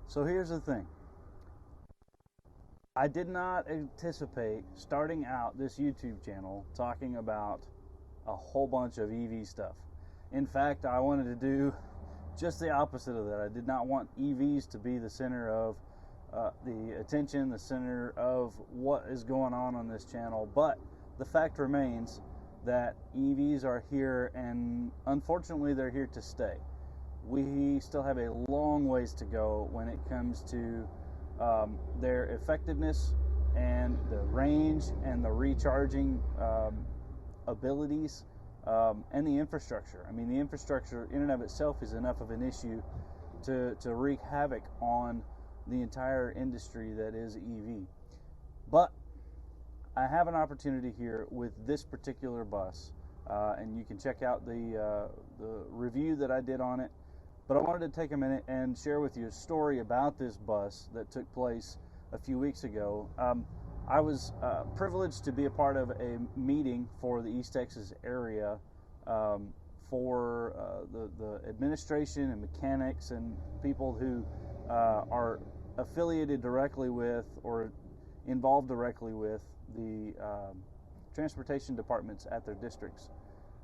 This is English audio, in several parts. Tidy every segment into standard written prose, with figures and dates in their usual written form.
So here's the thing. I did not anticipate starting out this YouTube channel talking about a whole bunch of EV stuff. In fact, I wanted to do just the opposite of that. I did not want EVs to be the center of the attention, the center of what is going on this channel. But the fact remains that EVs are here, and unfortunately they're here to stay. We still have a long ways to go when it comes to their effectiveness and the range and the recharging abilities and the infrastructure. I mean, the infrastructure in and of itself is enough of an issue to wreak havoc on the entire industry that is EV. But I have an opportunity here with this particular bus, and you can check out the review that I did on it. But I wanted to take a minute and share with you a story about this bus that took place a few weeks ago. I was privileged to be a part of a meeting for the East Texas area for the administration and mechanics and people who are affiliated directly with or involved directly with the transportation departments at their districts,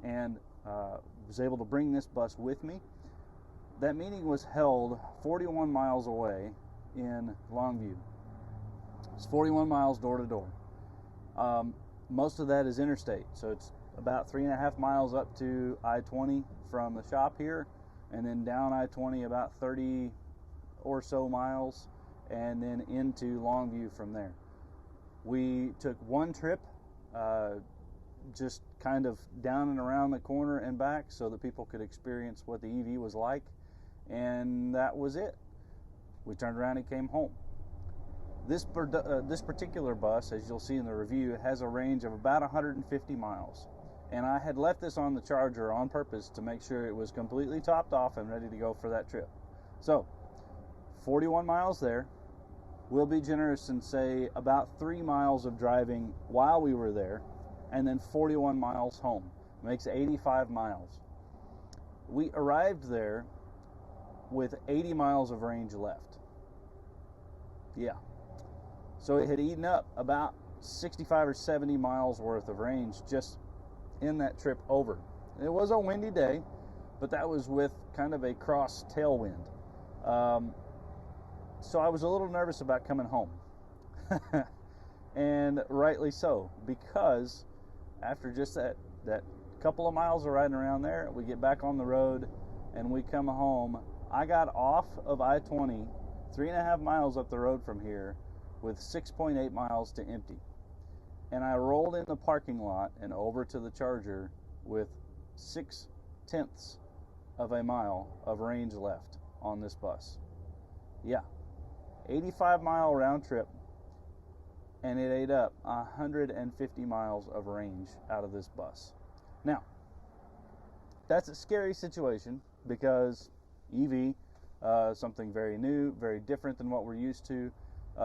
and was able to bring this bus with me. That meeting was held 41 miles away in Longview. It's 41 miles door to door. Most of that is interstate, so it's about 3.5 miles up to I-20 from the shop here, and then down I-20 about 30 or so miles, and then into Longview from there. We took one trip, just kind of down and around the corner and back so that people could experience what the EV was like. And that was it. We turned around and came home. This particular bus, as you'll see in the review, has a range of about 150 miles. And I had left this on the charger on purpose to make sure it was completely topped off and ready to go for that trip. So, 41 miles there. We'll be generous and say about 3 miles of driving while we were there, and then 41 miles home. Makes 85 miles. We arrived there with 80 miles of range left. Yeah. So it had eaten up about 65 or 70 miles worth of range just in that trip over. It was a windy day, but that was with kind of a cross tailwind. So I was a little nervous about coming home. And rightly so, because after just that couple of miles of riding around there, we get back on the road and we come home. I got off of I-20 3.5 miles up the road from here with 6.8 miles to empty. And I rolled in the parking lot and over to the charger with 0.6 of a mile of range left on this bus. Yeah, 85-mile round trip, and it ate up 150 miles of range out of this bus. Now, that's a scary situation because EV, something very new, very different than what we're used to.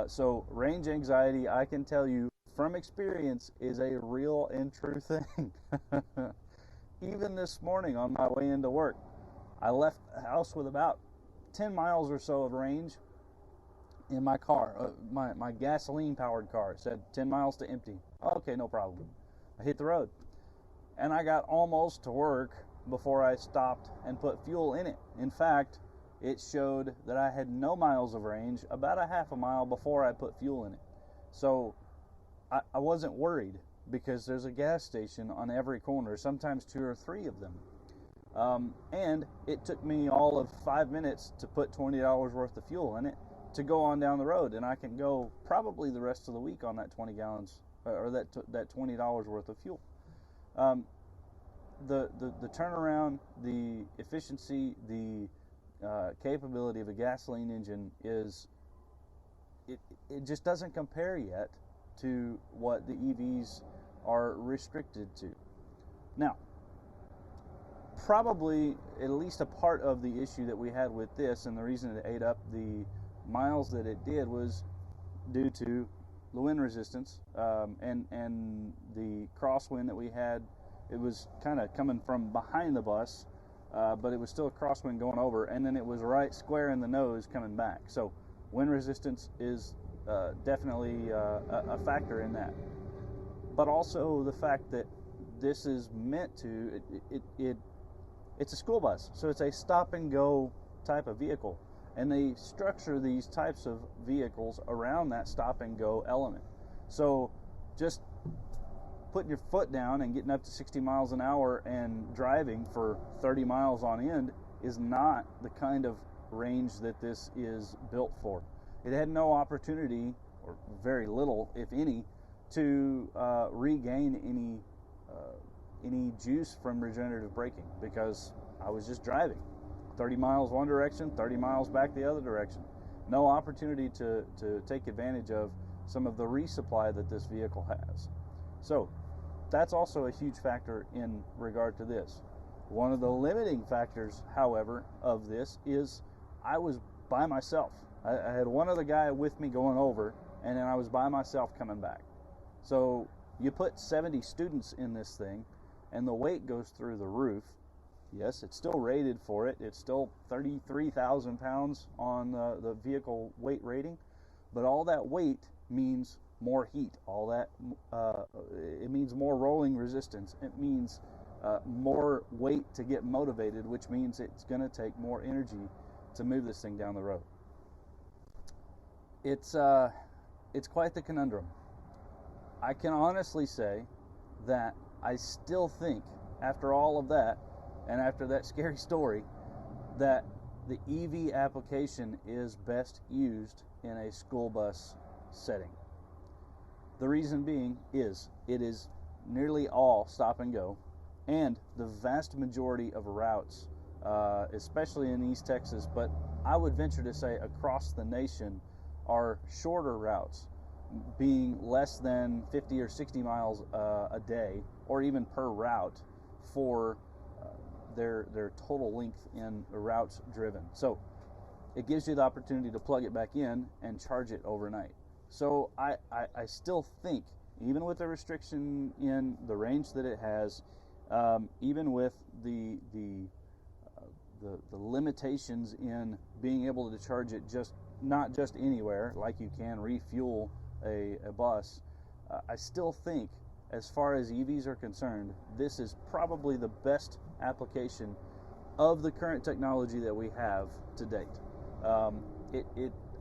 So range anxiety, I can tell you from experience, is a real and true thing. Even this morning on my way into work, I left the house with about 10 miles or so of range in my car, my gasoline powered car. It said 10 miles to empty. Okay, no problem. I hit the road and I got almost to work before I stopped and put fuel in it. In fact, it showed that I had no miles of range about a half a mile before I put fuel in it. So I wasn't worried because there's a gas station on every corner, sometimes 2 or 3 of them. And it took me all of 5 minutes to put $20 worth of fuel in it to go on down the road, and I can go probably the rest of the week on that 20 gallons or that $20 worth of fuel. The turnaround, the efficiency, the capability of a gasoline engine it just doesn't compare yet to what the EVs are restricted to. Now, probably at least a part of the issue that we had with this, and the reason it ate up the miles that it did, was due to the wind resistance and the crosswind that we had it was kind of coming from behind the bus, but it was still a crosswind going over, and then it was right square in the nose coming back. So wind resistance is definitely a factor in that. But also the fact that this is meant to, it's a school bus, so it's a stop and go type of vehicle, and they structure these types of vehicles around that stop and go element. So just putting your foot down and getting up to 60 miles an hour and driving for 30 miles on end is not the kind of range that this is built for. It had no opportunity, or very little, if any, to regain any juice from regenerative braking, because I was just driving 30 miles one direction, 30 miles back the other direction. No opportunity to take advantage of some of the resupply that this vehicle has. So that's also a huge factor in regard to this. One of the limiting factors, however, of this is I was by myself. I had one other guy with me going over, and then I was by myself coming back. So you put 70 students in this thing, and the weight goes through the roof. Yes, it's still rated for it. It's still 33,000 pounds on the vehicle weight rating, but all that weight means more heat. All that it means more rolling resistance. It means more weight to get motivated, which means it's going to take more energy to move this thing down the road. It's quite the conundrum. I can honestly say that I still think, after all of that, and after that scary story, that the EV application is best used in a school bus setting. The reason being is it is nearly all stop and go, and the vast majority of routes, especially in East Texas, but I would venture to say across the nation, are shorter routes, being less than 50 or 60 miles a day, or even per route, for their total length in routes driven. So it gives you the opportunity to plug it back in and charge it overnight. So I still think, even with the restriction in the range that it has, even with the limitations in being able to charge it not just anywhere like you can refuel a bus, I still think, as far as EVs are concerned, this is probably the best application of the current technology that we have to date.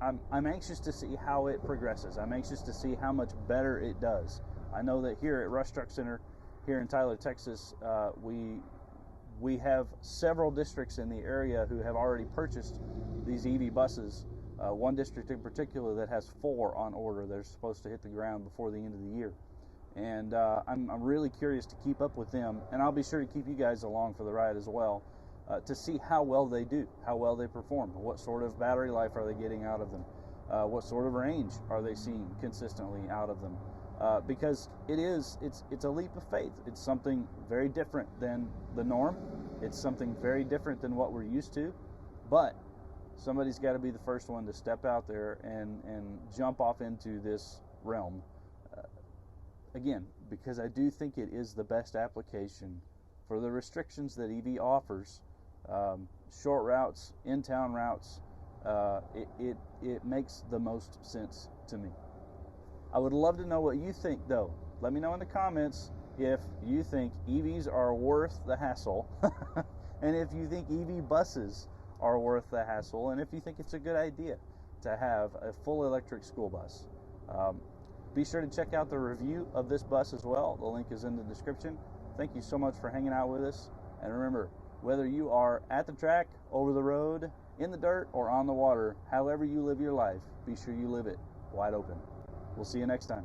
I'm anxious to see how it progresses. I'm anxious to see how much better it does. I know that here at Rush Truck Center, here in Tyler, Texas, we have several districts in the area who have already purchased these EV buses. One district in particular that has 4 on order that are supposed to hit the ground before the end of the year. And I'm really curious to keep up with them, and I'll be sure to keep you guys along for the ride as well, to see how well they do, how well they perform, what sort of battery life are they getting out of them, what sort of range are they seeing consistently out of them, because it's a leap of faith. It's something very different than the norm. It's something very different than what we're used to, but somebody's got to be the first one to step out there and jump off into this realm. Again, because I do think it is the best application for the restrictions that EV offers. Short routes, in-town routes, it makes the most sense to me. I would love to know what you think, though. Let me know in the comments if you think EVs are worth the hassle, and if you think EV buses are worth the hassle, and if you think it's a good idea to have a full electric school bus. Be sure to check out the review of this bus as well. The link is in the description. Thank you so much for hanging out with us. And remember, whether you are at the track, over the road, in the dirt, or on the water, however you live your life, be sure you live it wide open. We'll see you next time.